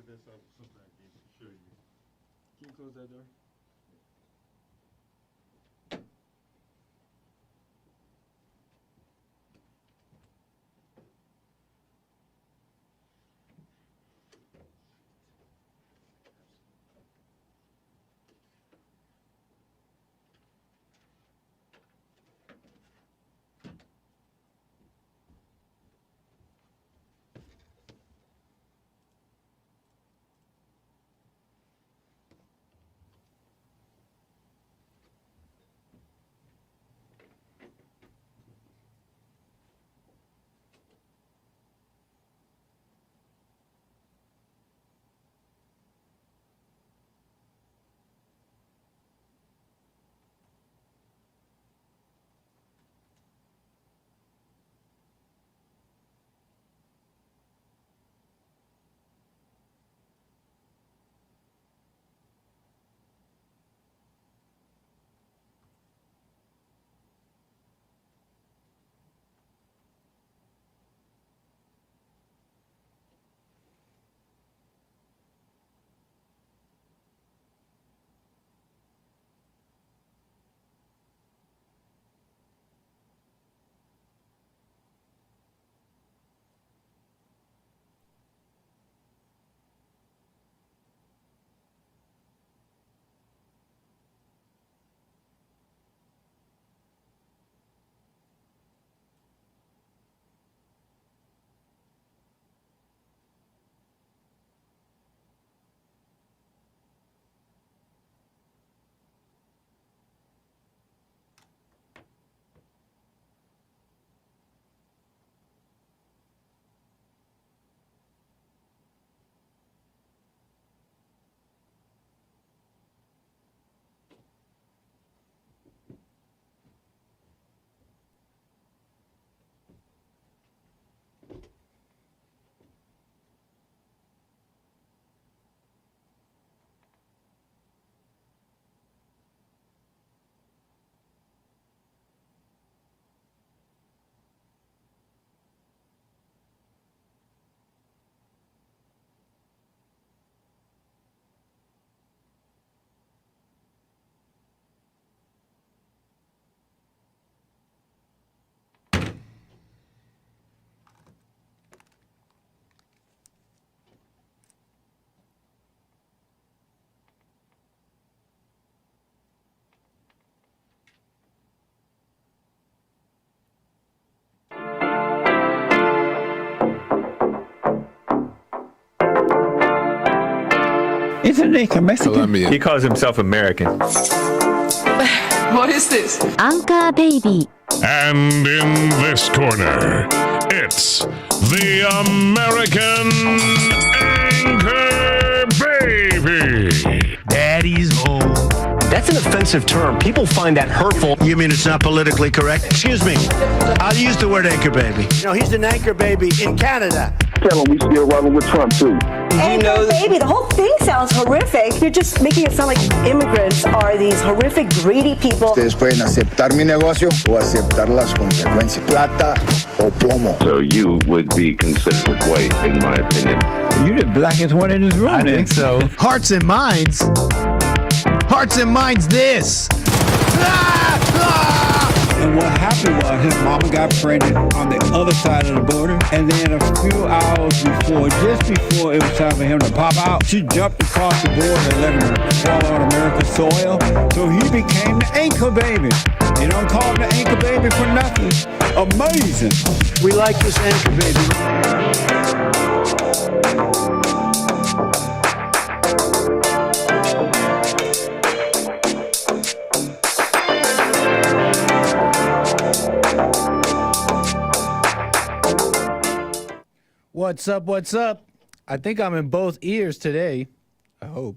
this up with something I need to show you. Can you close that door? Isn't he Mexican? Colombian. He calls himself American. What is this? Anchor Baby. And in this corner, it's the American Anchor Baby. Daddy's home. That's an offensive term. People find that hurtful. You mean it's not politically correct? Excuse me. I'll use the word anchor baby. No, he's an anchor baby in Canada. Tell him we still rolling with Trump, too. Anchor baby, the whole thing sounds horrific. You're just making it sound like immigrants are these horrific, greedy people. Ustedes pueden aceptar mi negocio o aceptar las consecuencias. Plata o plomo. So you would be considered white, in my opinion. You're the blackest one in this room. I think so. Hearts and minds. Hearts and minds this. And what happened was his mama got pregnant on the other side of the border. And then a few hours before, just before it was time for him to pop out, she jumped across the border and let him fall on American soil. So he became the anchor baby. They don't call him the anchor baby for nothing. Amazing. We like this anchor baby. What's up? What's up? I think I'm in both ears today. I hope.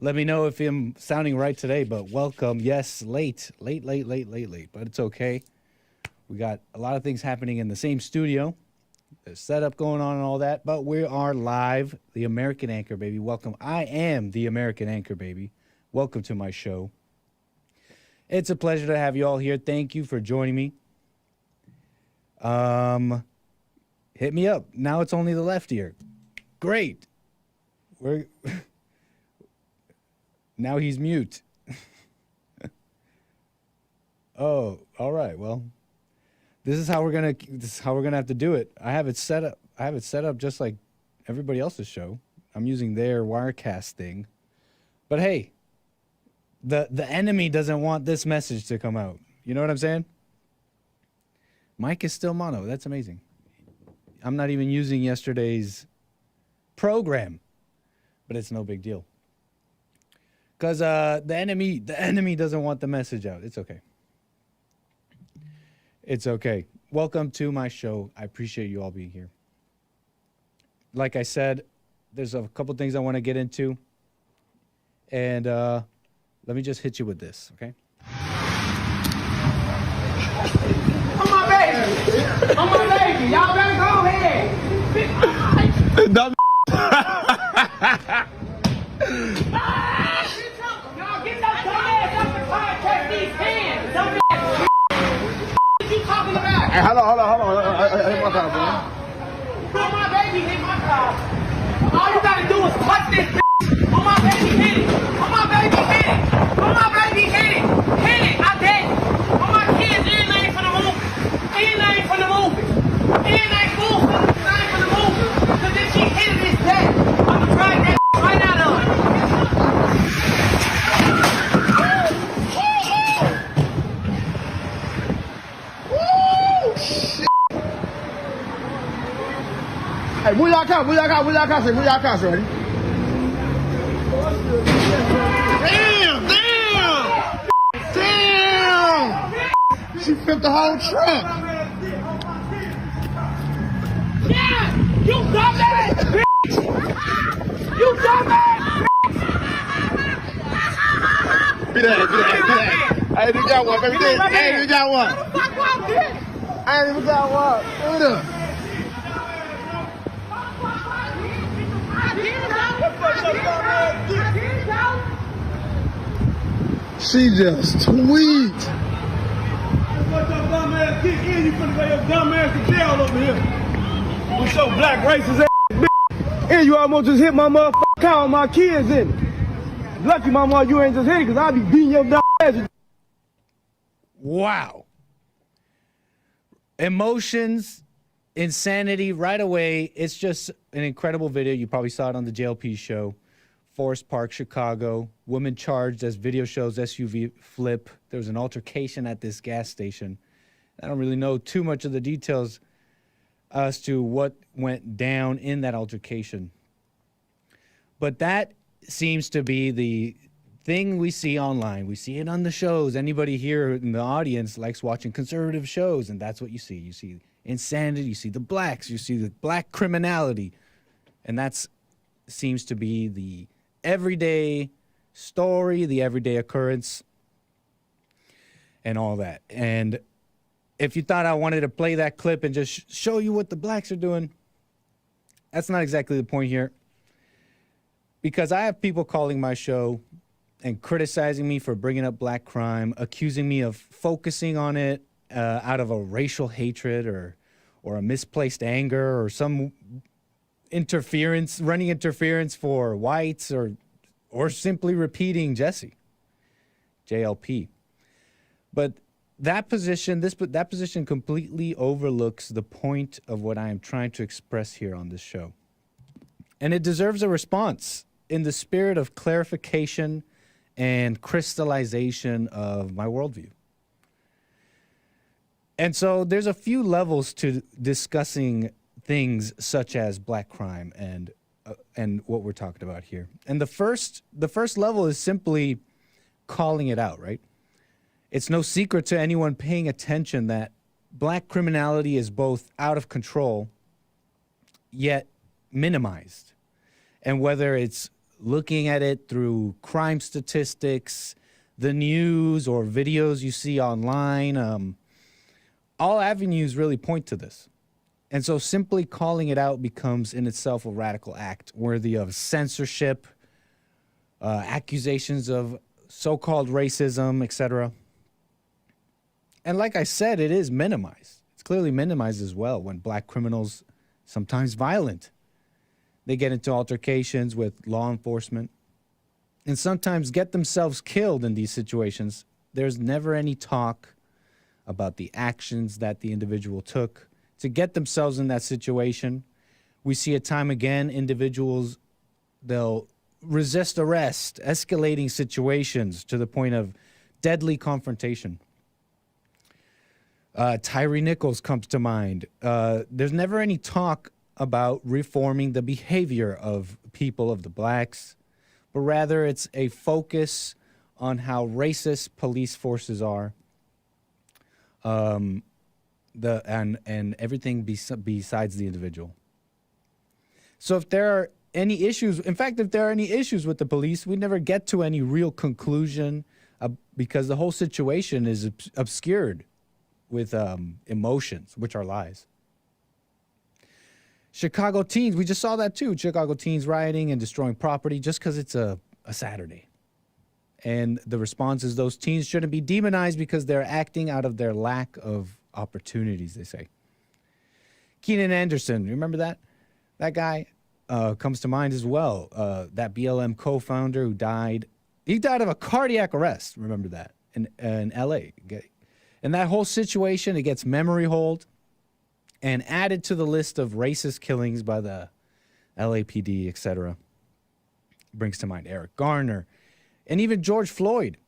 Let me know if I'm sounding right today, but welcome. Yes, late, but it's okay. We got a lot of things happening in the same studio. There's setup going on and all that, but we are live. The American Anchor Baby. Welcome. I am the American Anchor Baby. Welcome to my show. It's a pleasure to have you all here. Thank you for joining me. Hit me up. Now it's only the left ear. Great. we're now he's mute. Oh, all right. Well, this is how we're gonna have to do it. I have it set up just like everybody else's show. I'm using their Wirecast thing. But hey, the enemy doesn't want this message to come out. You know what I'm saying? Mike is still mono. That's amazing. I'm not even using yesterday's program, but it's no big deal. Because the enemy doesn't want the message out. It's okay. It's okay. Welcome to my show. I appreciate you all being here. Like I said, there's a couple things I want to get into. And let me just hit you with this, okay? On my baby! On my baby! Y'all better go ahead! Y'all get that dumbass up the car and catch these hands! Dumbass! What you talking about? Hey, hold on. Hey, my car, bro. On my baby, hit my car. All you gotta do is touch this bitch. On my baby, hit it. On my baby, hit it. On my baby, hit it. Hit it, I did. On my kids, it ain't for the movie. It ain't for the movie. It ain't for the movie. Cause if she hit it, it's dead. I'ma drag that right out of her. Hey, move your car, ready? Damn! She flipped the whole truck. Yeah! You dumbass bitch! You dumbass bitch! Be that. I ain't even got one, baby. I ain't even got one. Look at her. She just tweet. What your dumb ass kick in? You finna go your dumb ass to jail over here. With your black racist ass bitch. And you almost just hit my motherfucking car with my kids in it. Lucky my mom you ain't just hit it, cause I be beating your dumb ass. Wow. Emotions, insanity right away. It's just an incredible video. You probably saw it on the JLP show. Forest Park, Chicago. Woman charged as video shows SUV flip. There was an altercation at this gas station. I don't really know too much of the details as to what went down in that altercation. But that seems to be the thing we see online. We see it on the shows. Anybody here in the audience likes watching conservative shows, and that's what you see. You see insanity, you see the blacks, you see the black criminality. And that seems to be the everyday story, the everyday occurrence, and all that. And if you thought I wanted to play that clip and just show you what the blacks are doing, that's not exactly the point here. Because I have people calling my show and criticizing me for bringing up black crime, accusing me of focusing on it out of a racial hatred or a misplaced anger or some running interference for whites or simply repeating JLP. But that position completely overlooks the point of what I am trying to express here on this show. And it deserves a response in the spirit of clarification and crystallization of my worldview. And so there's a few levels to discussing things such as black crime and what we're talking about here. And the first level is simply calling it out, right? It's no secret to anyone paying attention that black criminality is both out of control yet minimized. And whether it's looking at it through crime statistics, the news, or videos you see online, all avenues really point to this. And so simply calling it out becomes in itself a radical act worthy of censorship, accusations of so-called racism, etc. And like I said, it is minimized. It's clearly minimized as well when black criminals, sometimes violent, They get into altercations with law enforcement and sometimes get themselves killed in these situations. There's never any talk about the actions that the individual took to get themselves in that situation. We see it time again, individuals, they'll resist arrest, escalating situations to the point of deadly confrontation. Tyree Nichols comes to mind. There's never any talk about reforming the behavior of people of the blacks, but rather it's a focus on how racist police forces are, and everything besides the individual. So if there are any issues, in fact, if there are any issues with the police, we never get to any real conclusion because the whole situation is obscured with emotions, which are lies. Chicago teens, we just saw that too. Chicago teens rioting and destroying property just because it's a Saturday. And the response is those teens shouldn't be demonized because they're acting out of their lack of opportunities, they say. Keenan Anderson, remember that? That guy comes to mind as well. That BLM co-founder who died. He died of a cardiac arrest, remember that, in L.A. And that whole situation, it gets memory hold and added to the list of racist killings by the LAPD, etc. Brings to mind Eric Garner and even George Floyd,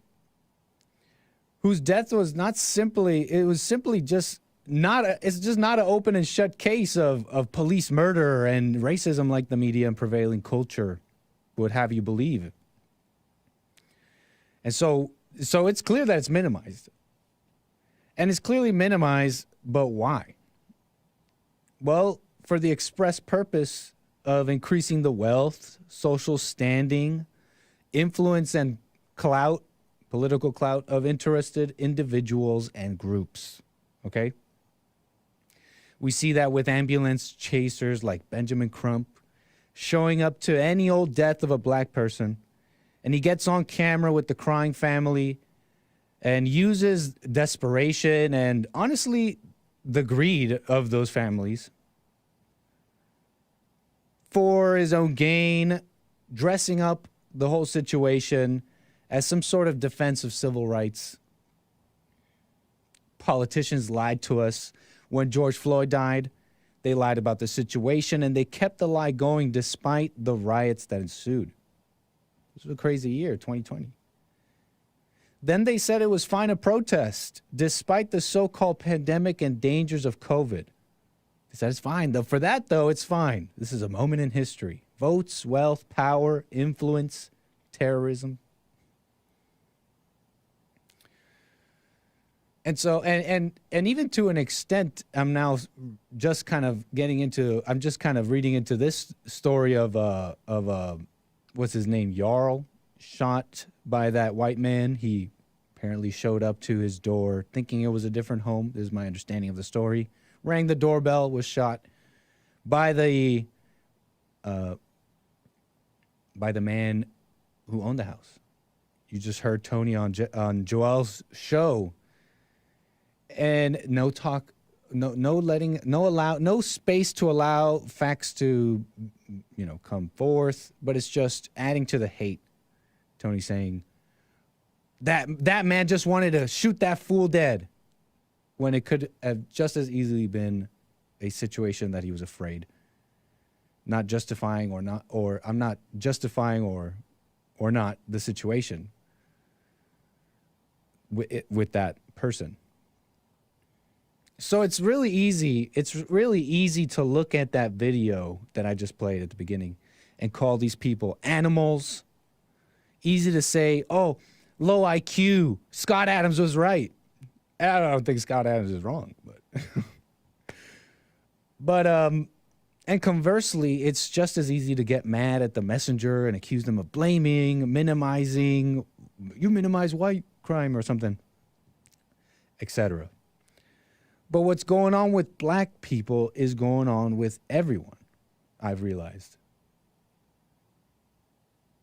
whose death was not simply, it was simply just not, it's just not an open and shut case of police murder and racism like the media and prevailing culture would have you believe. And so it's clear that it's minimized. And it's clearly minimized, but why? Well, for the express purpose of increasing the wealth, social standing, influence, and clout, political clout of interested individuals and groups, okay? We see that with ambulance chasers like Benjamin Crump showing up to any old death of a black person, and he gets on camera with the crying family and uses desperation and, honestly, the greed of those families for his own gain, dressing up the whole situation as some sort of defense of civil rights. Politicians lied to us when George Floyd died. They lied about the situation, and they kept the lie going despite the riots that ensued. This was a crazy year, 2020. Then they said it was fine to protest, despite the so-called pandemic and dangers of COVID. They said it's fine. For that, though, it's fine. This is a moment in history. Votes, wealth, power, influence, terrorism. And so, and even to an extent, I'm now just kind of getting into, I'm just kind of reading into this story of what's his name, Jarl, shot by that white man. He apparently showed up to his door thinking it was a different home. This is my understanding of the story. Rang the doorbell, was shot by the man who owned the house. You just heard Tony on Joel's show. And no talk, no space to allow facts to, come forth. But it's just adding to the hate. Tony saying that man just wanted to shoot that fool dead, when it could have just as easily been a situation that he was afraid. Not justifying or not, or I'm not justifying or not the situation with that person. So it's really easy. It's really easy to look at that video that I just played at the beginning and call these people animals. Easy to say, oh, low IQ. Scott Adams was right. I don't think Scott Adams is wrong, but and conversely, it's just as easy to get mad at the messenger and accuse them of blaming, minimizing. You minimize white crime or something, etc. But what's going on with black people is going on with everyone, I've realized.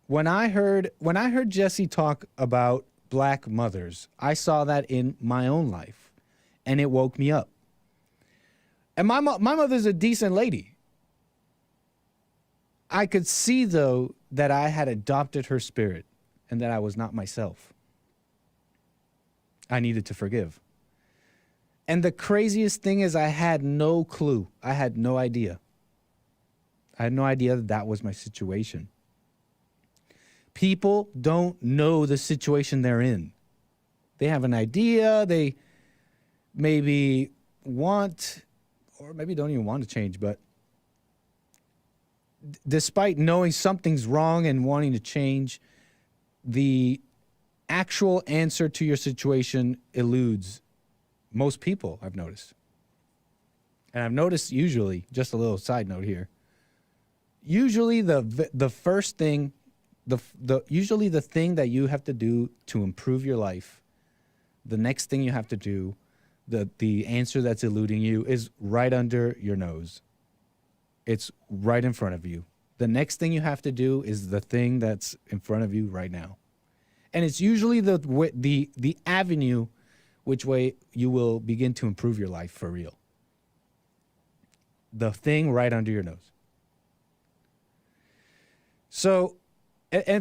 When I heard Jesse talk about black mothers, I saw that in my own life, and it woke me up. And my mother's a decent lady. I could see, though, that I had adopted her spirit and that I was not myself. I needed to forgive. And the craziest thing is I had no clue. I had no idea. I had no idea that that was my situation. People don't know the situation they're in. They have an idea, they maybe want, or maybe don't even want to change, but despite knowing something's wrong and wanting to change, the actual answer to your situation eludes most people, I've noticed. And I've noticed usually, just a little side note here, usually the first thing, usually the thing that you have to do to improve your life, the next thing you have to do, the answer that's eluding you is right under your nose. It's right in front of you. The next thing you have to do is the thing that's in front of you right now. And it's usually the avenue which way you will begin to improve your life for real. The thing right under your nose. So,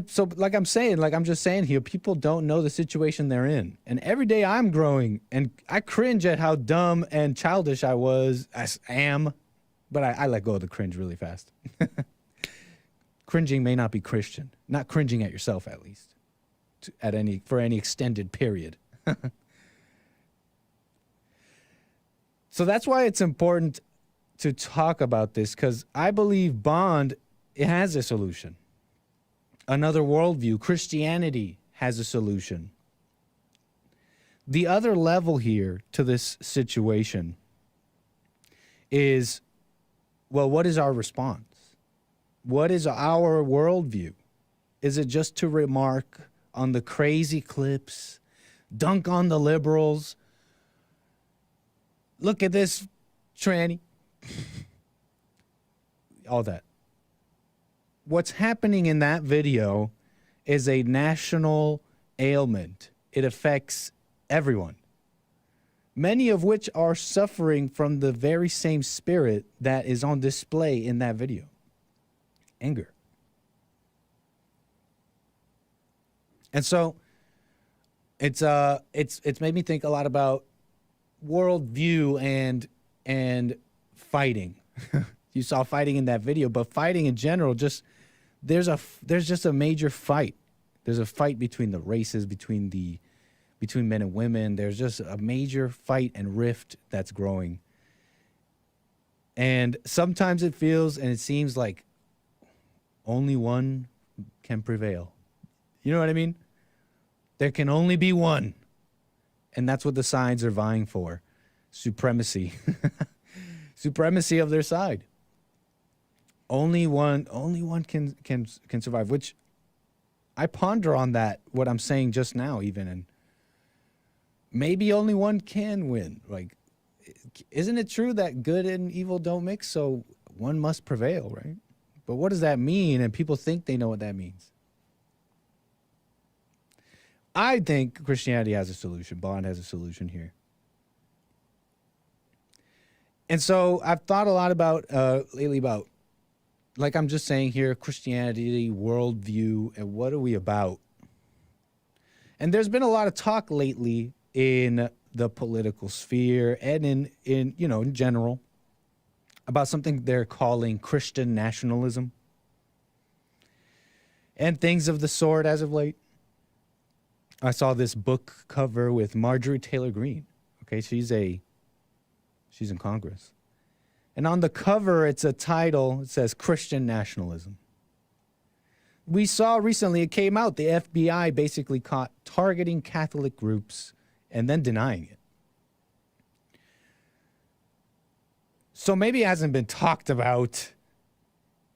so like I'm saying, like I'm just saying here, people don't know the situation they're in. And every day I'm growing, and I cringe at how dumb and childish I am, but I let go of the cringe really fast. Cringing may not be Christian. Not cringing at yourself, at least, for any extended period. So that's why it's important to talk about this, because I believe Bond, it has a solution. Another worldview, Christianity, has a solution. The other level here to this situation is, well, what is our response? What is our worldview? Is it just to remark on the crazy clips, dunk on the liberals? Look at this tranny. All that. What's happening in that video is a national ailment. It affects everyone, many of which are suffering from the very same spirit that is on display in that video. Anger. And so it's made me think a lot about worldview and fighting. You saw fighting in that video, but fighting in general, just there's just a major fight. There's a fight between the races, between men and women. There's just a major fight and rift that's growing. And sometimes it feels and it seems like only one can prevail. You know what I mean? There can only be one. And that's what the sides are vying for. Supremacy. Supremacy of their side. Only one can survive, which I ponder on that, what I'm saying just now even, and maybe only one can win. Like, isn't it true that good and evil don't mix, so one must prevail, right? But what does that mean? And people think they know what that means. I think Christianity has a solution. Bond has a solution here. And so I've thought a lot about lately about, like I'm just saying here, Christianity, worldview, and what are we about? And there's been a lot of talk lately in the political sphere and in general about something they're calling Christian nationalism and things of the sort as of late. I saw this book cover with Marjorie Taylor Greene. Okay, she's in Congress. And on the cover, it's a title. It says Christian nationalism. We saw recently, it came out, the FBI basically caught targeting Catholic groups and then denying it. So maybe it hasn't been talked about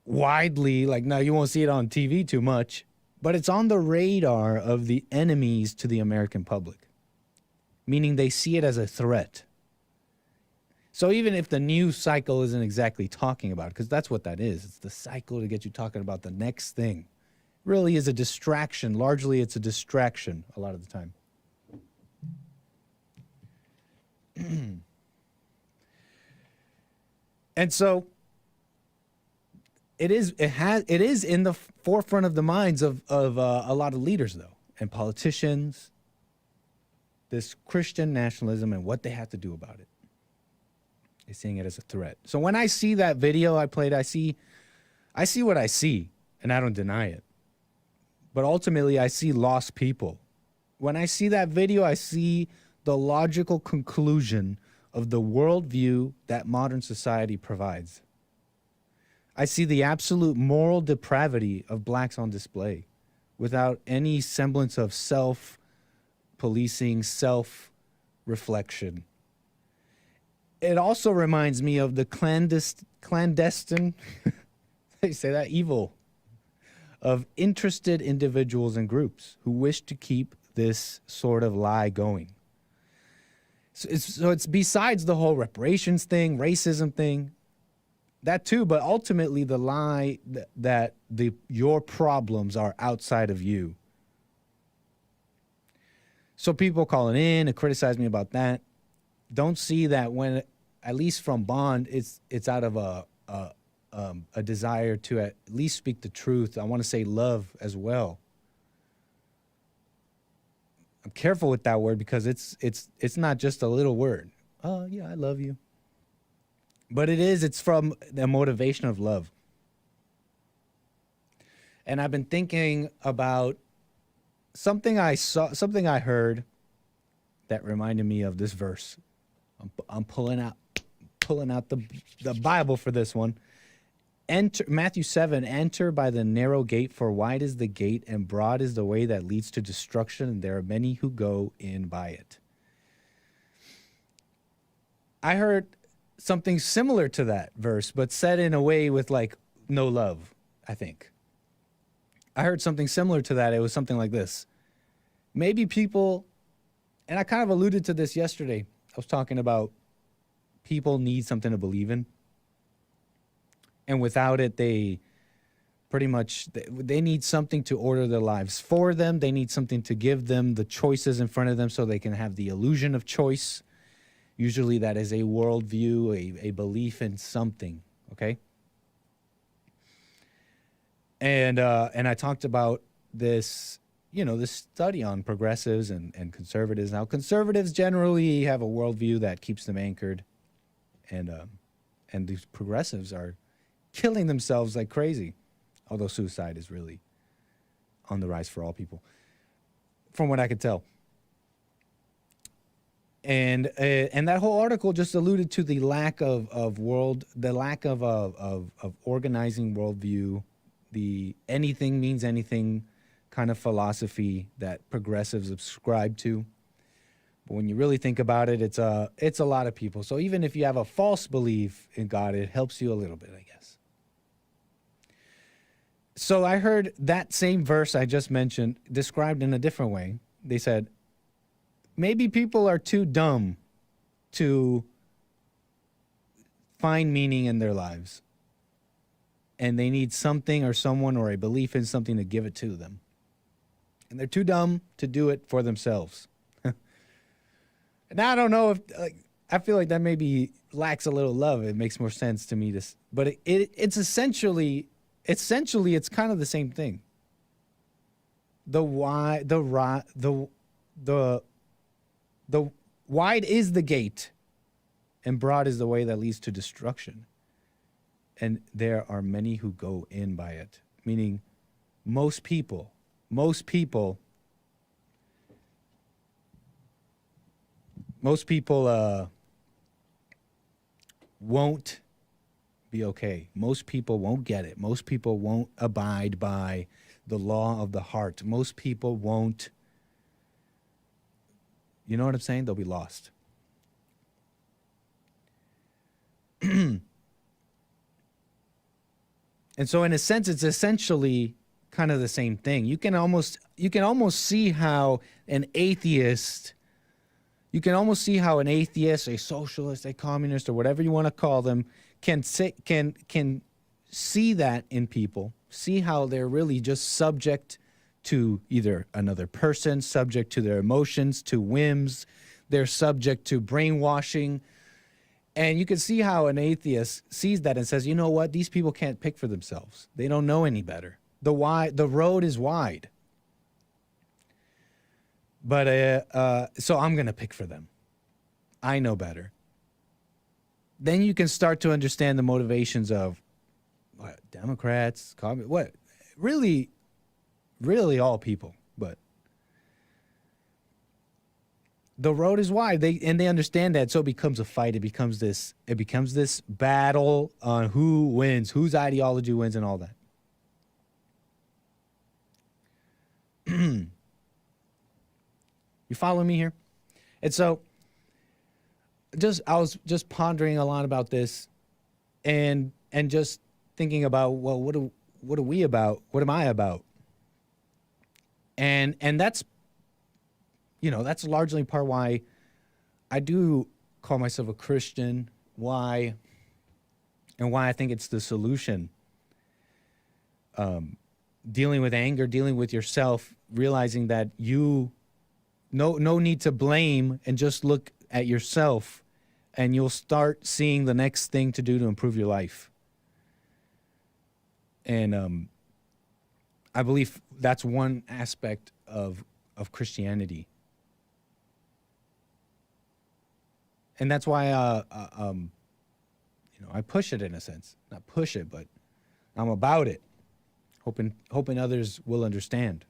widely. Like, no, you won't see it on TV too much. But it's on the radar of the enemies to the American public, meaning they see it as a threat. So even if the news cycle isn't exactly talking about it, because that's what that is, it's the cycle to get you talking about the next thing, really is a distraction. Largely, it's a distraction a lot of the time. And so it is in the forefront of the minds of a lot of leaders, though, and politicians, this Christian nationalism and what they have to do about it. They're seeing it as a threat. So when I see that video I played, I see what I see, and I don't deny it. But ultimately, I see lost people. When I see that video, I see the logical conclusion of the worldview that modern society provides. I see the absolute moral depravity of blacks on display without any semblance of self-policing, self-reflection. It also reminds me of the clandestine, they say that, evil of interested individuals and groups who wish to keep this sort of lie going. So it's besides the whole reparations thing, racism thing, that too, but ultimately the lie that your problems are outside of you. So people calling in and criticize me about that don't see that when, at least from Bond, it's out of a desire to at least speak the truth. I want to say love as well. I'm careful with that word because it's not just a little word. Oh yeah, I love you. But it's from the motivation of love. And I've been thinking about something I heard that reminded me of this verse. I'm pulling out the Bible for this one. Enter Matthew 7, enter by the narrow gate, for wide is the gate and broad is the way that leads to destruction, and there are many who go in by it. I heard something similar to that verse, but said in a way with like no love, I think. I heard something similar to that. It was something like this. Maybe people, and I kind of alluded to this yesterday. I was talking about people need something to believe in. And without it, they pretty much, they need something to order their lives for them. They need something to give them the choices in front of them so they can have the illusion of choice. Usually that is a worldview, a belief in something, okay? And I talked about this, this study on progressives and conservatives. Now, conservatives generally have a worldview that keeps them anchored, and these progressives are killing themselves like crazy, although suicide is really on the rise for all people, from what I could tell. And that whole article just alluded to the lack of organizing worldview, the anything means anything kind of philosophy that progressives subscribe to. But when you really think about it, it's a lot of people. So even if you have a false belief in God, it helps you a little bit, I guess. So I heard that same verse I just mentioned described in a different way. They said, maybe people are too dumb to find meaning in their lives, and they need something or someone or a belief in something to give it to them. And they're too dumb to do it for themselves. Now, I don't know if, I feel like that maybe lacks a little love. It makes more sense to me, but it's essentially it's kind of the same thing. The wide is the gate, and broad is the way that leads to destruction. And there are many who go in by it, meaning most people won't be okay. Most people won't get it. Most people won't abide by the law of the heart. Most people won't, you know what I'm saying? They'll be lost. And so in a sense, it's essentially kind of the same thing. You can almost see how an atheist, a socialist, a communist, or whatever you want to call them, can see that in people, see how they're really just subject to either another person, subject to their emotions, to whims, they're subject to brainwashing, And you can see how an atheist sees that and says, you know what? These people can't pick for themselves. They don't know any better. The road is wide. But so I'm going to pick for them. I know better. Then you can start to understand the motivations of what, Democrats, what, really all people. But the road is wide. They understand that, so it becomes a fight. It becomes this battle on who wins, whose ideology wins, and all that. You follow me here? And so I was just pondering a lot about this and just thinking about, well, what are we about? What am I about? And that's, that's largely part why I do call myself a Christian, why I think it's the solution. Dealing with anger, dealing with yourself, realizing that no need to blame, and just look at yourself and you'll start seeing the next thing to do to improve your life. And I believe that's one aspect of Christianity. And that's why I push it in a sense. Not push it, but I'm about it. Hoping others will understand.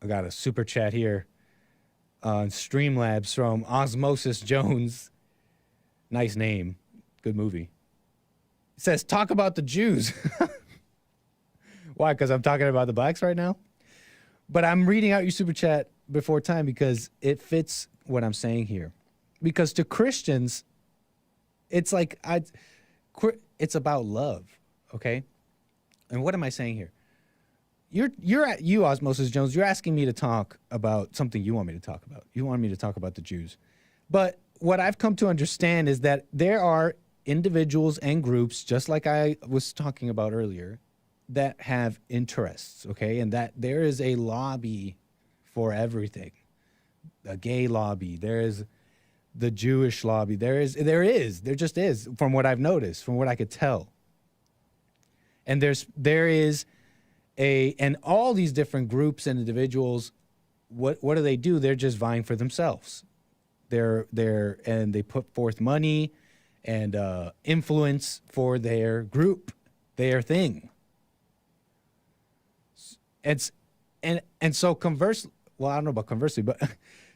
I got a super chat here on Streamlabs from Osmosis Jones. Nice name. Good movie. It says, talk about the Jews. Why? Because I'm talking about the blacks right now? But I'm reading out your super chat before time because it fits what I'm saying here. Because to Christians, it's like it's about love, okay? And what am I saying here? You, Osmosis Jones, you're asking me to talk about something you want me to talk about. You want me to talk about the Jews. But what I've come to understand is that there are individuals and groups, just like I was talking about earlier, that have interests, okay? And that there is a lobby for everything. A gay lobby. There is the Jewish lobby. There just is, from what I've noticed, from what I could tell. And there is and all these different groups and individuals, what do? They're just vying for themselves. And they put forth money and influence for their group, their thing. And so conversely, well, I don't know about conversely, but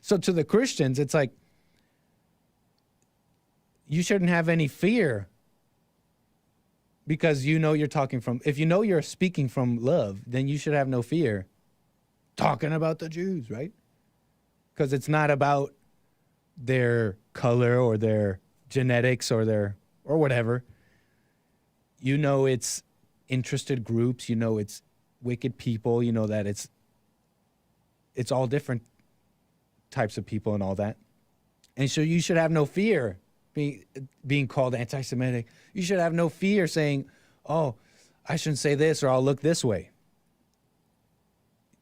so to the Christians, it's like, you shouldn't have any fear because if you're speaking from love, then you should have no fear talking about the Jews, right? Because it's not about their color or their genetics or whatever. It's interested groups, it's wicked people, that it's all different types of people and all that. And so you should have no fear being called anti-Semitic. You should have no fear saying, oh, I shouldn't say this or I'll look this way.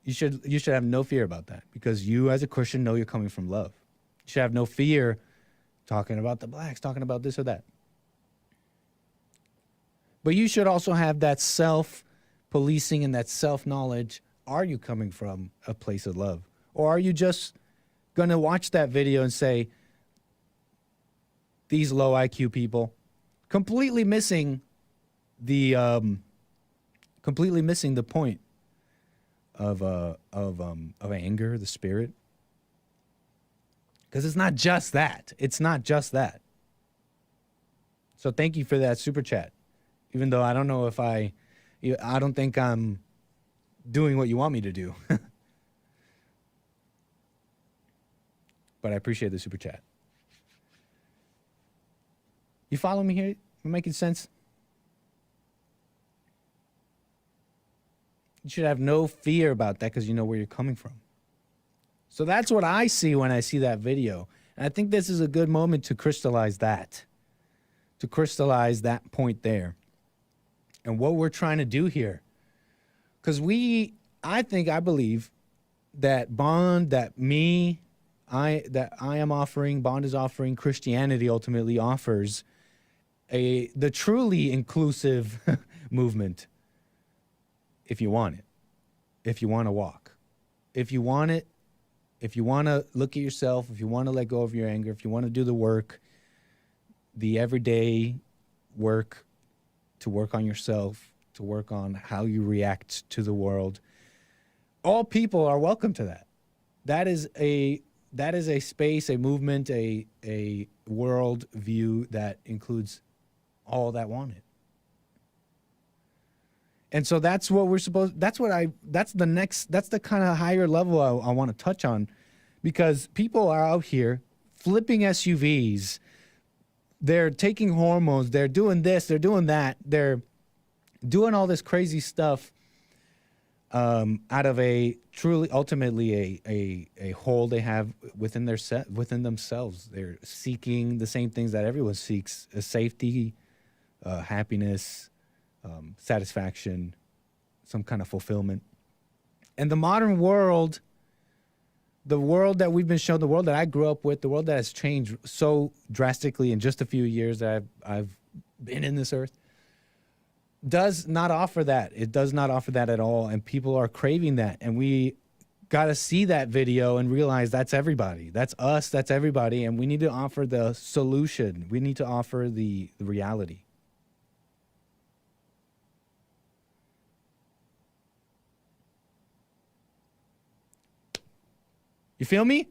You should have no fear about that because you as a Christian know you're coming from love. You should have no fear talking about the blacks, talking about this or that. But you should also have that self-policing and that self-knowledge. Are you coming from a place of love? Or are you just going to watch that video and say, these low IQ people, completely missing the point of anger, the spirit? Because it's not just that. It's not just that. So thank you for that super chat. Even though I don't know if I don't think I'm doing what you want me to do. But I appreciate the super chat. You follow me here? Am I making sense? You should have no fear about that because you know where you're coming from. So that's what I see when I see that video. And I think this is a good moment to crystallize that. To crystallize that point there. And what we're trying to do here. Because I believe that bond that me, I am offering, Bond is offering, Christianity ultimately offers the truly inclusive movement. If you want it, if you want to walk, if you want it, if you want to look at yourself, if you want to let go of your anger, if you want to do the work, the everyday work, to work on yourself, to work on how you react to the world, all people are welcome to that. That is a space, a movement, a world view that includes all that want it. And so that's what we're supposed, that's the kind of higher level I want to touch on, because people are out here flipping SUVs. They're taking hormones. They're doing this. They're doing that. They're doing all this crazy stuff out of a truly, ultimately, a hole they have within themselves. They're seeking the same things that everyone seeks: safety, happiness, satisfaction, some kind of fulfillment. And the modern world, the world that we've been shown, the world that I grew up with, the world that has changed so drastically in just a few years that I've been in this earth, does not offer that. It does not offer that at all. And people are craving that. And we got to see that video and realize that's everybody. That's us. That's everybody. And we need to offer the solution. We need to offer the reality. You feel me?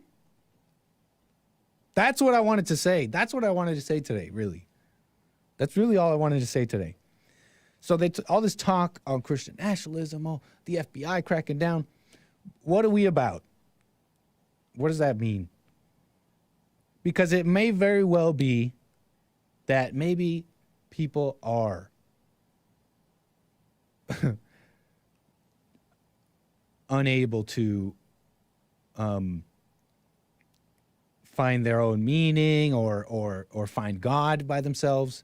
That's what I wanted to say. That's what I wanted to say today, really. That's really all I wanted to say today. So all this talk on Christian nationalism, oh, the FBI cracking down. What are we about? What does that mean? Because it may very well be that maybe people are unable to find their own meaning or find God by themselves.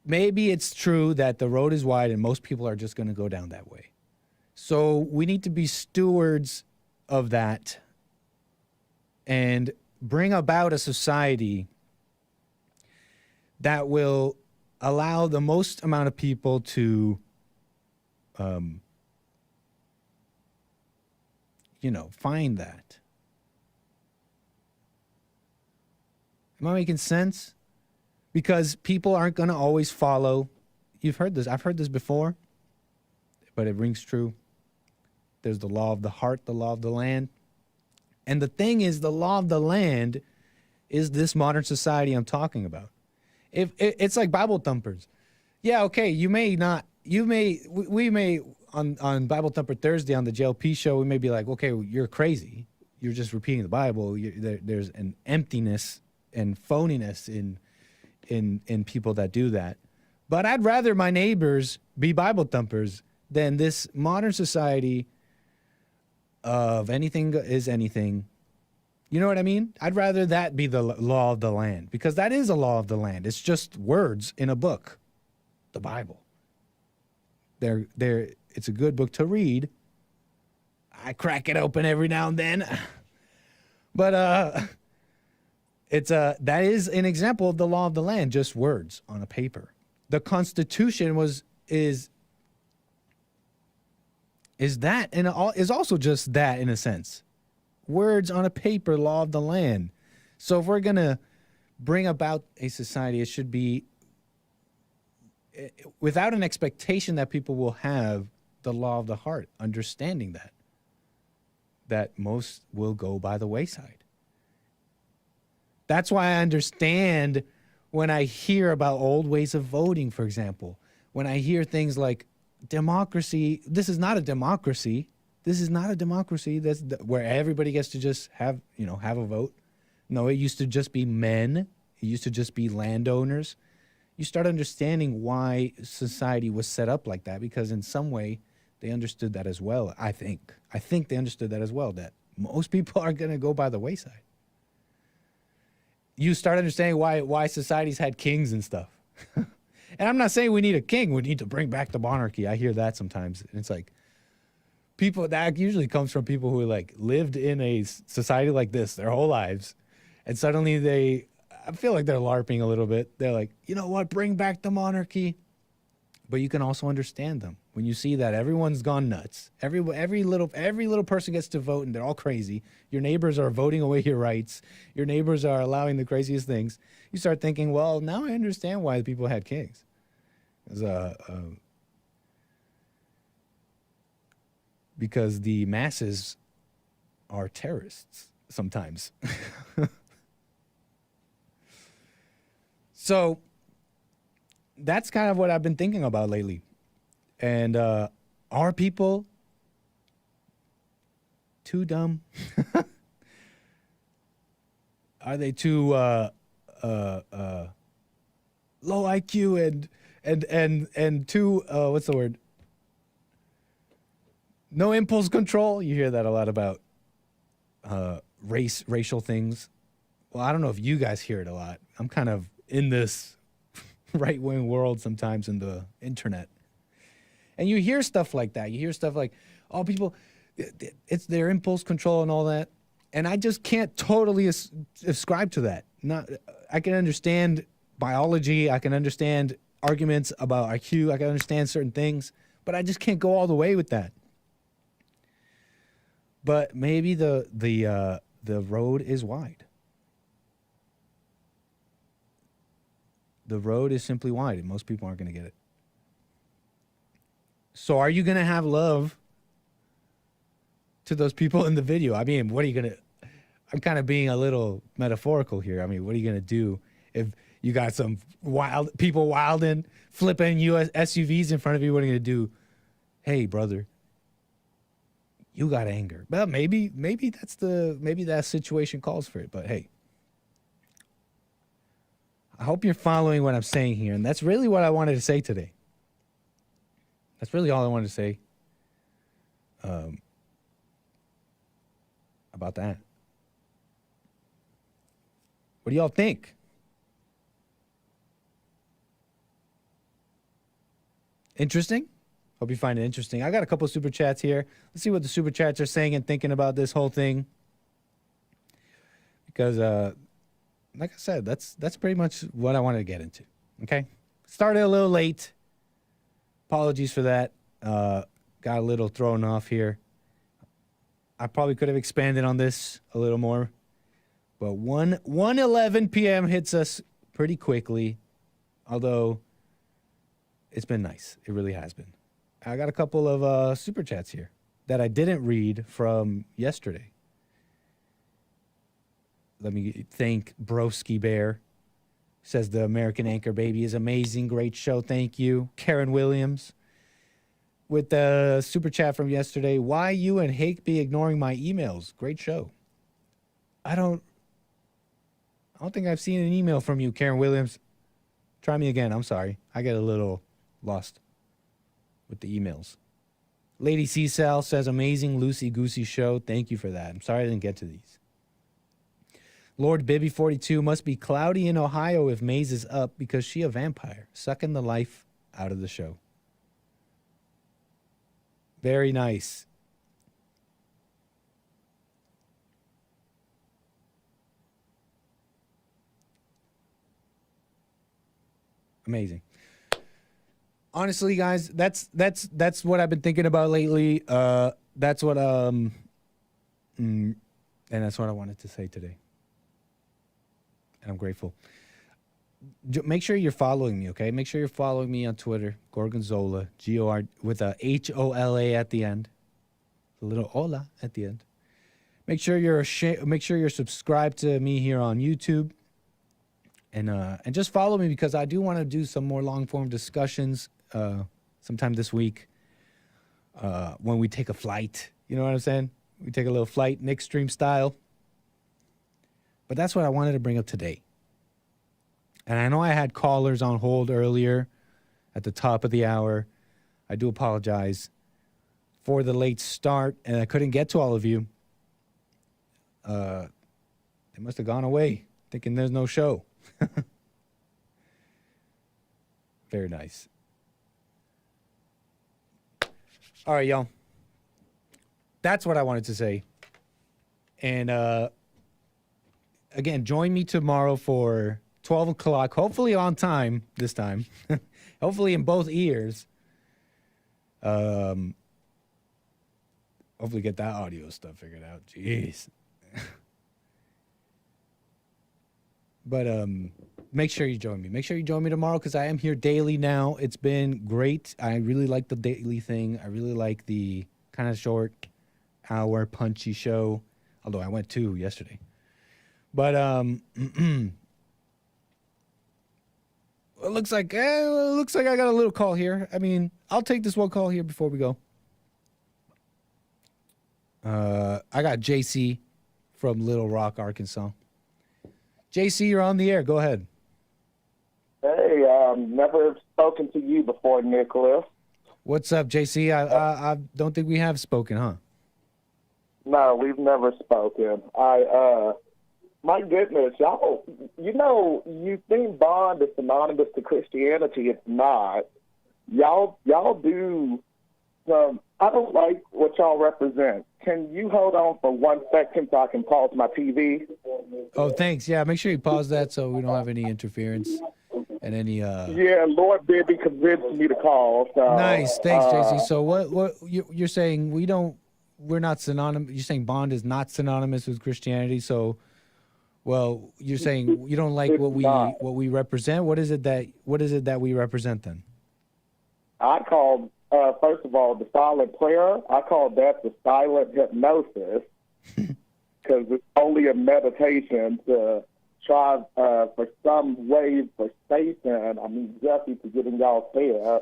Maybe it's true that the road is wide and most people are just going to go down that way. So we need to be stewards of that and bring about a society that will allow the most amount of people to, find that. Am I making sense? Because people aren't going to always follow. You've heard this. I've heard this before, but it rings true. There's the law of the heart, the law of the land. And the thing is, the law of the land is this modern society I'm talking about. It's like Bible thumpers. Yeah, okay, we may, on Bible Thumper Thursday on the JLP show, we may be like, okay, well, you're crazy. You're just repeating the Bible. There's an emptiness and phoniness in people that do that. But I'd rather my neighbors be Bible thumpers than this modern society of anything is anything. You know what I mean? I'd rather that be the law of the land, because that is a law of the land. It's just words in a book, the Bible. It's a good book to read. I crack it open every now and then. But that is an example of the law of the land, just words on a paper. The Constitution is that, and is also just that in a sense. Words on a paper, law of the land. So if we're gonna bring about a society, it should be without an expectation that people will have the law of the heart, understanding that most will go by the wayside. That's why I understand when I hear about old ways of voting, for example. When I hear things like democracy, this is not a democracy. This is not a democracy. That's where everybody gets to just have a vote. No, it used to just be men. It used to just be landowners. You start understanding why society was set up like that, because in some way they understood that as well. I think they understood that as well, that most people are going to go by the wayside. You start understanding why societies had kings and stuff. And I'm not saying we need a king. We need to bring back the monarchy. I hear that sometimes. And it's like, people that usually comes from people who like lived in a society like this their whole lives, and suddenly I feel like they're LARPing a little bit. They're like, you know what, bring back the monarchy. But you can also understand them when you see that everyone's gone nuts. Every little person gets to vote, and they're all crazy. Your neighbors are voting away your rights. Your neighbors are allowing the craziest things. You start thinking, well, now I understand why people had kings. Because the masses are terrorists sometimes. So that's kind of what I've been thinking about lately. And are people too dumb? Are they too low IQ and too what's the word? No impulse control? You hear that a lot about racial things. Well, I don't know if you guys hear it a lot. I'm kind of in this right-wing world sometimes in the internet. And you hear stuff like that. You hear stuff like, oh, people, it's their impulse control and all that. And I just can't totally ascribe to that. I can understand biology. I can understand arguments about IQ. I can understand certain things. But I just can't go all the way with that. But maybe the road is wide. The road is simply wide, and most people aren't going to get it. So are you going to have love to those people in the video? I mean, what are you going to... I'm kind of being a little metaphorical here. I mean, what are you going to do if you got some people wilding, flipping US SUVs in front of you? What are you going to do? Hey, brother, you got anger. Well, maybe that situation calls for it, but hey. I hope you're following what I'm saying here, and that's really what I wanted to say today. That's really all I wanted to say about that. What do y'all think? Interesting? Hope you find it interesting. I got a couple of super chats here. Let's see what the super chats are saying and thinking about this whole thing. Because, like I said, that's pretty much what I wanted to get into. Okay? Started a little late. Apologies for that. Got a little thrown off here. I probably could have expanded on this a little more. But 1:11 p.m. hits us pretty quickly. Although, it's been nice. It really has been. I got a couple of super chats here that I didn't read from yesterday. Let me thank Broski Bear. Says the American Anchor Baby is amazing. Great show. Thank you. Karen Williams with the super chat from yesterday. Why you and Hake be ignoring my emails? Great show. I don't think I've seen an email from you, Karen Williams. Try me again. I'm sorry. I get a little lost with the emails. Lady C-Sal says amazing Lucy Goosey show. Thank you for that. I'm sorry I didn't get to these. Lord Bibby 42 must be cloudy in Ohio if Maze is up because she a vampire, sucking the life out of the show. Very nice. Amazing. Honestly, guys, that's what I've been thinking about lately. That's what and that's what I wanted to say today. And I'm grateful. Make sure you're following me, okay? Make sure you're following me on Twitter, Gorgonzola, G-O-R, with a H-O-L-A at the end. A little hola at the end. Make sure you're subscribed to me here on YouTube. And just follow me because I do want to do some more long-form discussions sometime this week when we take a flight. You know what I'm saying? We take a little flight, Nick Stream style. But that's what I wanted to bring up today. And I know I had callers on hold earlier at the top of the hour. I do apologize for the late start, and I couldn't get to all of you. They must have gone away thinking there's no show. Very nice. All right, y'all. That's what I wanted to say. And again, join me tomorrow for 12 o'clock, hopefully on time this time. Hopefully in both ears. Hopefully get that audio stuff figured out. Jeez. But make sure you join me. Make sure you join me tomorrow because I am here daily now. It's been great. I really like the daily thing. I really like the kind of short hour punchy show. Although I went 2 yesterday. But it looks like I got a little call here. I mean, I'll take this one call here before we go. I got JC from Little Rock, Arkansas. JC, you're on the air. Go ahead. Hey, never spoken to you before, Nicholas. What's up, JC? I don't think we have spoken, huh? No, we've never spoken. My goodness, y'all, you think Bond is synonymous to Christianity. It's not. Y'all do some, I don't like what y'all represent. Can you hold on for 1 second so I can pause my TV? Oh, thanks. Yeah, make sure you pause that so we don't have any interference and any... Yeah, Lord Bibby convinced me to call. So, nice. Thanks, JC. So what you're saying, we're not synonymous. You're saying Bond is not synonymous with Christianity. So, well, you're saying you don't like what we represent. What is it that we represent then? I called, first of all, the silent prayer. I called that the silent hypnosis because it's only a meditation to try for some way for Satan, Jesse, to get in y'all's head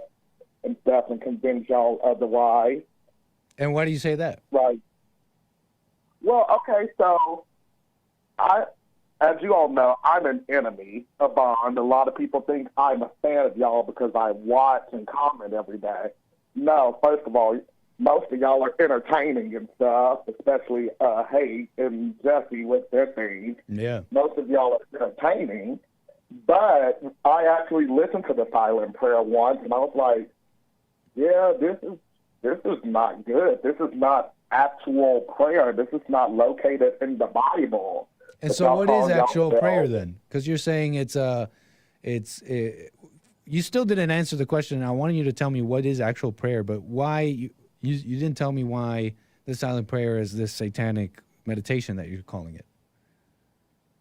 and stuff and convince y'all otherwise. And why do you say that? Right. Well, okay, so as you all know, I'm an enemy of Bond. A lot of people think I'm a fan of y'all because I watch and comment every day. No, first of all, most of y'all are entertaining and stuff, especially Hate and Jesse with their thing. Yeah. Most of y'all are entertaining, but I actually listened to the silent prayer once, and I was like, yeah, this is not good. This is not actual prayer. This is not located in the Bible. And so what is actual prayer then? Because you're saying you still didn't answer the question. I wanted you to tell me what is actual prayer, but why you didn't tell me why the silent prayer is this satanic meditation that you're calling it.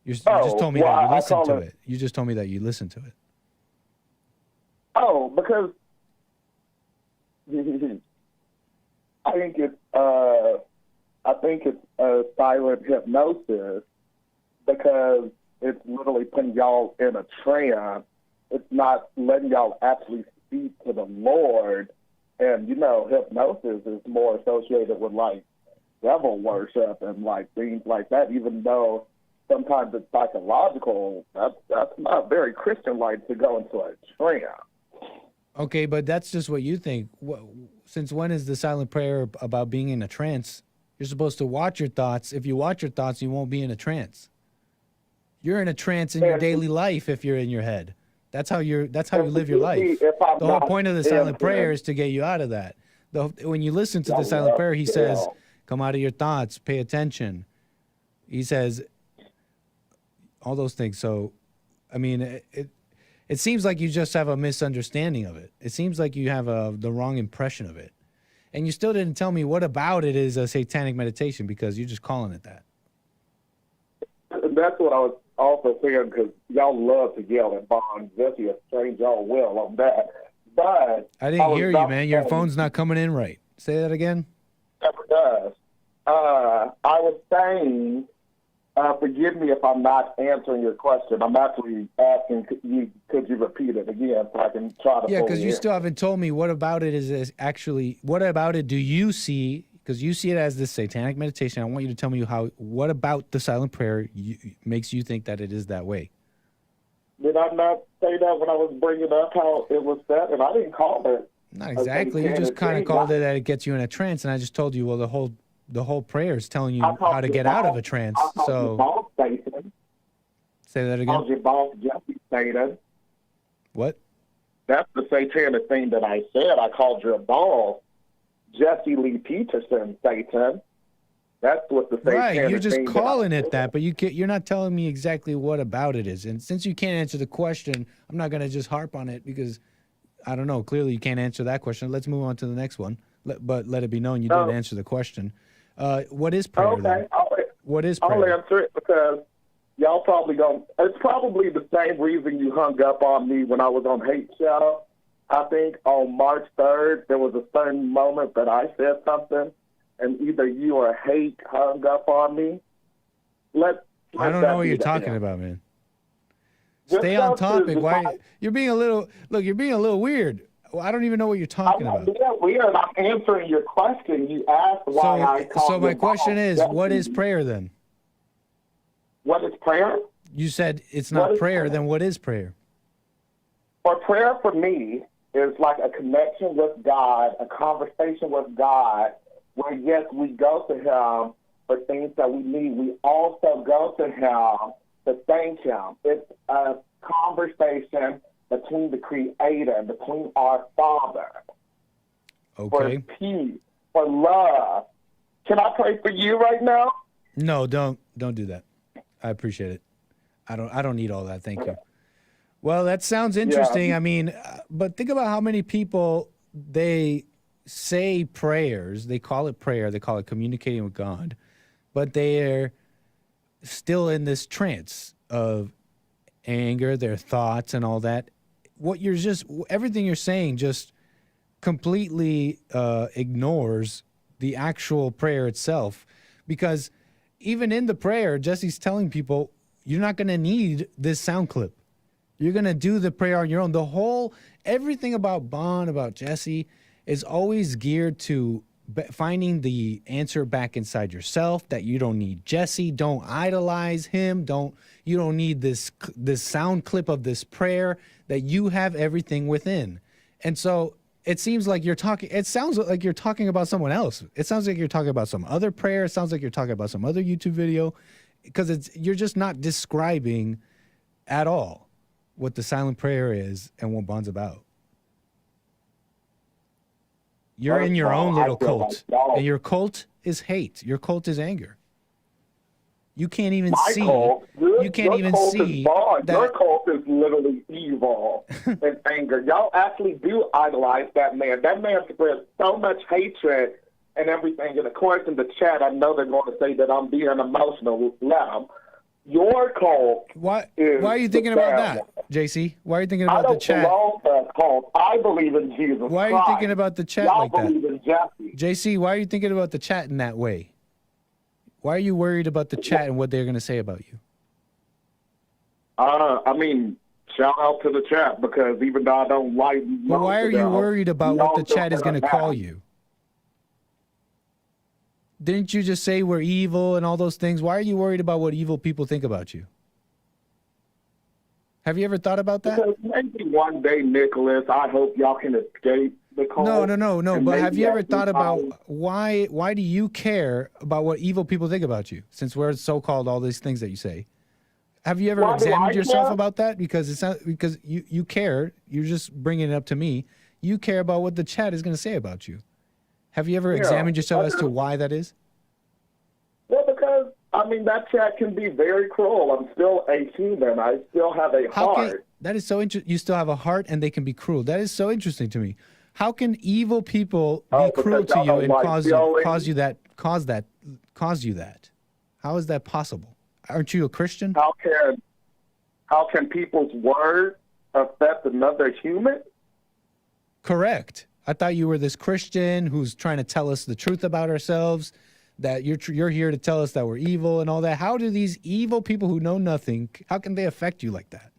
You just told me that you listened to it. You just told me that you listened to it. Oh, because I think it's a silent hypnosis because it's literally putting y'all in a trance. It's not letting y'all actually speak to the Lord. And, hypnosis is more associated with, devil worship and, things like that, even though sometimes it's psychological. That's not very Christian-like to go into a trance. Okay, but that's just what you think. Since when is the silent prayer about being in a trance? You're supposed to watch your thoughts. If you watch your thoughts, you won't be in a trance. You're in a trance in your daily life if you're in your head. That's how you live your life. The whole point of the silent prayer is to get you out of that. When you listen to the silent prayer, he says, come out of your thoughts, pay attention. He says all those things. So, it seems like you just have a misunderstanding of it. It seems like you have the wrong impression of it. And you still didn't tell me what about it is a satanic meditation because you're just calling it that. That's what I was also saying because y'all love to yell at Bond. Jesse, a strange y'all will on that. But I didn't hear you, man. Your phone's not coming in right. Say that again. Never does. I was saying, forgive me if I'm not answering your question. I'm actually asking, could you repeat it again so I can try to... Yeah, because you still haven't told me what about it is actually... What about it do you see... Because you see it as this satanic meditation. I want you to tell me what about the silent prayer makes you think that it is that way? Did I not say that when I was bringing up how it was set? And I didn't call it. Not exactly. You just kind of called it that it gets you in a trance. And I just told you, well, the whole prayer is telling you how to get out of a trance. So say that again. I called your boss Jesse Satan. What? That's the satanic thing that I said. I called your boss Jesse Lee Peterson, Satan. That's what the Satan. Right, you're just calling it that, but you're not telling me exactly what about it is. And since you can't answer the question, I'm not going to just harp on it because, I don't know, clearly you can't answer that question. Let's move on to the next one. But let it be known you didn't answer the question. What is prayer? Okay, What is prayer? I'll answer it because y'all probably don't. It's probably the same reason you hung up on me when I was on Hate Show. I think on March 3rd, there was a certain moment that I said something, and either you or Hate hung up on me. I don't know what you're talking about, man. Stay on topic. Why? You're being a little weird. Well, I don't even know what you're talking about. I'm weird. I'm answering your question. You asked why I called. So my question is, what is prayer then? What is prayer? You said it's not prayer. Then what is prayer? Or prayer for me is like a connection with God, a conversation with God, where yes, we go to Him for things that we need. We also go to Him to thank Him. It's a conversation between the Creator, between our Father. Okay. For peace, for love. Can I pray for you right now? No, don't do that. I appreciate it. I don't need all that. Thank you. Well, that sounds interesting. Yeah. I mean, but think about how many people they say prayers. They call it prayer. They call it communicating with God, but they're still in this trance of anger, their thoughts, and all that. Everything you're saying just completely ignores the actual prayer itself, because even in the prayer, Jesse's telling people you're not going to need this sound clip. You're going to do the prayer on your own. Everything about Bond, about Jesse, is always geared to finding the answer back inside yourself, that you don't need Jesse. Don't idolize him. You don't need this sound clip of this prayer, that you have everything within. And so it seems like it sounds like you're talking about someone else. It sounds like you're talking about some other prayer. It sounds like you're talking about some other YouTube video, because you're just not describing at all what the silent prayer is and what Bond's about. You're in your own little cult, and your cult is hate. Your cult is anger. You can't even see. You can't even see that. Your cult is literally evil and anger. Y'all actually do idolize that man. That man spreads so much hatred and everything. And of course, in the chat, I know they're going to say that I'm being emotional. Let them. Your cult. Why are you thinking about that, JC? Why are you thinking about the chat? I don't belong to a cult. I believe in Jesus Christ. Why are you thinking about the chat Y'all like that? believe in Jesse. JC, why are you thinking about the chat in that way? Why are you worried about the chat and what they're going to say about you? I mean, shout out to the chat, because even though I don't like... But why are you worried about what the chat is going to call you? Didn't you just say we're evil and all those things? Why are you worried about what evil people think about you? Have you ever thought about that? Because maybe one day, Nicholas, I hope y'all can escape the cult. No. But have you ever thought about why do you care about what evil people think about you, since we're so-called all these things that you say? Have you ever examined yourself about that? Because it's not, because you care. You're just bringing it up to me. You care about what the chat is going to say about you. Have you ever examined yourself as to why that is? Well, because, I mean, that chat can be very cruel. I'm still a human. I still have a heart. That is so interesting. You still have a heart and they can be cruel. That is so interesting to me. How can evil people be cruel to you and cause you that? How is that possible? Aren't you a Christian? How can people's words affect another human? Correct. I thought you were this Christian who's trying to tell us the truth about ourselves, that you're here to tell us that we're evil and all that. How do these evil people who know nothing, how can they affect you like that?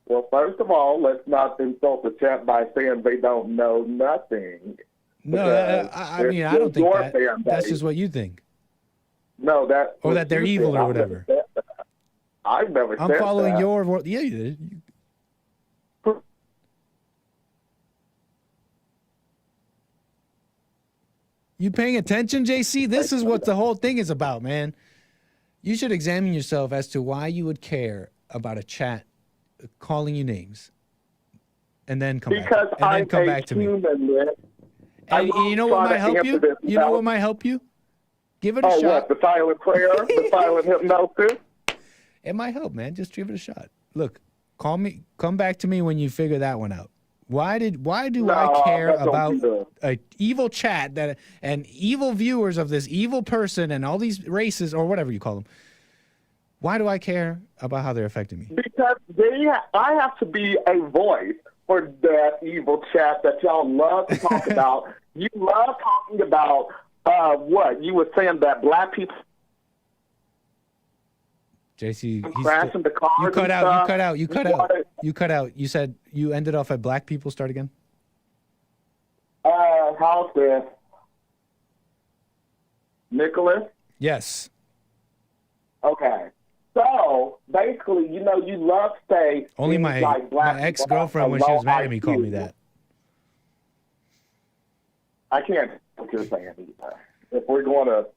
Well, first of all, let's not insult the chat by saying they don't know nothing. No, I mean, I don't think that. That's just what you think. No, that... Or that they're evil or whatever. I've never said that. I'm following your... Yeah, you did. You paying attention, JC? This is what the whole thing is about, man. You should examine yourself as to why you would care about a chat calling you names, and then come back to me. And you know what might help you? You know what might help you? Give it a shot. What, the silent prayer, the silent hypnosis? It might help, man. Just give it a shot. Look, come back to me when you figure that one out. Why do I care about an evil chat and evil viewers of this evil person and all these races or whatever you call them? Why do I care about how they're affecting me? Because I have to be a voice for that evil chat that y'all love to talk about. You love talking about what? You were saying that black people JC, crashing the cars. You cut out. You said you ended off at black people. Start again. How's this? Nicholas? Yes. Okay. So basically, you love to say only my ex-girlfriend when she was mad at me called me that. I can't what you're saying either. If we're going to,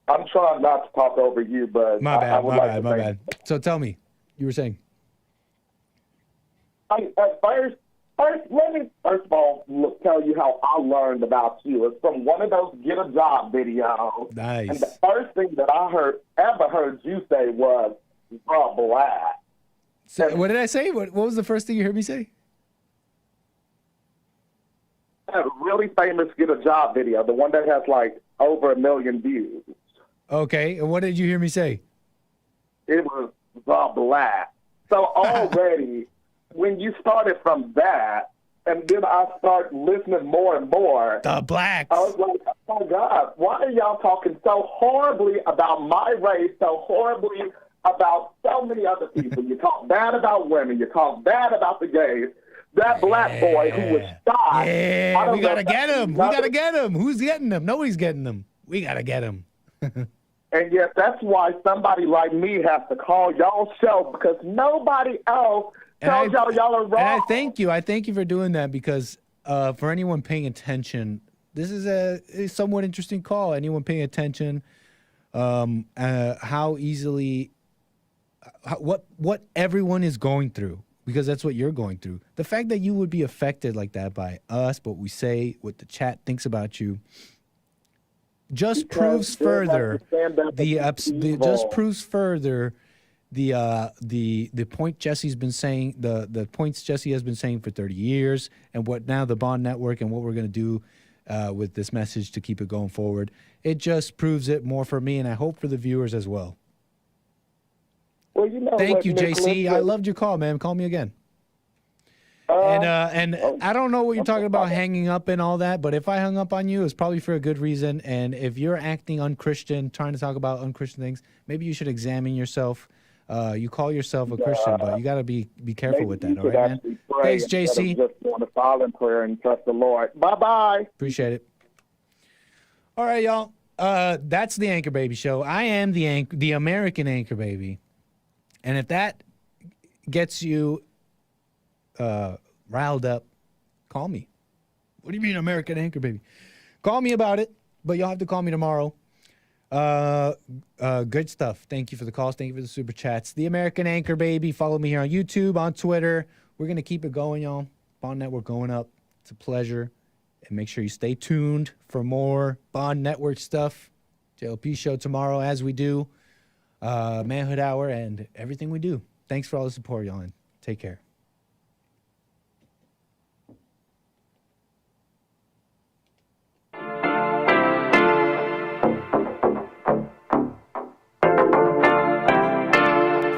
I'm trying not to talk over you, but my bad. So tell me, you were saying. First, let me first of all tell you how I learned about you. It's from one of those Get a Job videos. Nice. And the first thing that I ever heard you say was 𝒏𝒊𝒄𝒌𝒔𝒕𝒓𝒆𝒂𝒎. So, what did I say? What was the first thing you heard me say? A really famous Get a Job video, the one that has like over 1 million views. Okay, and what did you hear me say? It was 𝒏𝒊𝒄𝒌𝒔𝒕𝒓𝒆𝒂𝒎. So already, when you started from that, and then I start listening more and more. The blacks. I was like, oh my God, why are y'all talking so horribly about my race, so horribly about so many other people? You talk bad about women, you talk bad about the gays. That black boy who was shot. Yeah, we gotta get him. We gotta get him. Who's getting him? Nobody's getting him. We gotta get him. And yet that's why somebody like me has to call y'all show, because nobody else tells y'all are wrong. And I thank you. I thank you for doing that, because for anyone paying attention, this is a somewhat interesting call. Anyone paying attention, how easily, what everyone is going through. Because that's what you're going through. The fact that you would be affected like that by us, what we say, what the chat thinks about you, just proves further the point Jesse's been saying, the points Jesse has been saying for 30 years, and what now the Bond Network and what we're going to do with this message to keep it going forward. It just proves it more for me, and I hope for the viewers as well. Well, thank you, JC. I loved your call, man. Call me again. And I don't know what you're talking about, hanging up and all that, but if I hung up on you, it's probably for a good reason. And if you're acting unchristian, trying to talk about unchristian things, maybe you should examine yourself. You call yourself a Christian, but you got to be careful with that, all right, man? Thanks, JC. Just want a silent prayer and trust the Lord. Bye-bye. Appreciate it. All right, y'all. That's the Anchor Baby Show. I am the American Anchor Baby. And if that gets you riled up, call me. What do you mean, American Anchor Baby? Call me about it, but you'll have to call me tomorrow. Good stuff. Thank you for the calls. Thank you for the super chats. The American Anchor Baby. Follow me here on YouTube, on Twitter. We're going to keep it going, y'all. Bond Network going up. It's a pleasure. And make sure you stay tuned for more Bond Network stuff. JLP show tomorrow, as we do. Manhood Hour and everything we do. Thanks for all the support, y'all, and take care.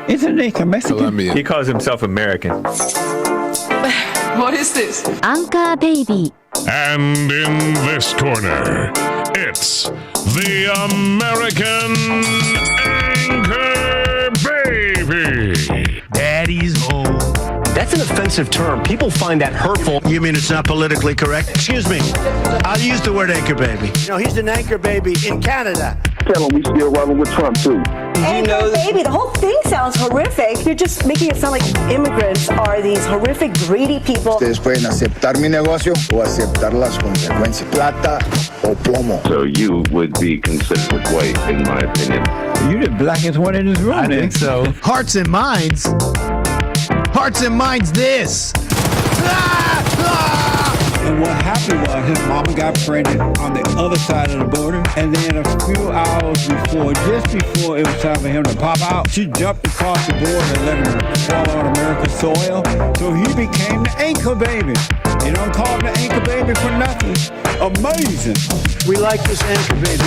Isn't he Mexican? Colombian. He calls himself American. What is this? Anchor Baby. And in this corner, it's the American Anchor Baby. Daddy's home. That's an offensive term. People find that hurtful. You mean it's not politically correct? Excuse me. I'll use the word anchor baby. He's an anchor baby in Canada. Tell him we still rolling with Trump, too. Anchor baby, the whole thing sounds horrific. You're just making it sound like immigrants are these horrific, greedy people. Ustedes pueden aceptar mi negocio o aceptar las consecuencias. Plata o plomo. So you would be considered white, in my opinion. You the blackest one in this room. I think so. Hearts and minds. Hearts and minds this. And what happened was his mama got pregnant on the other side of the border. And then a few hours before, just before it was time for him to pop out, she jumped across the border and let him fall on American soil. So he became the anchor baby. You don't call him the anchor baby for nothing. Amazing. We like this anchor baby.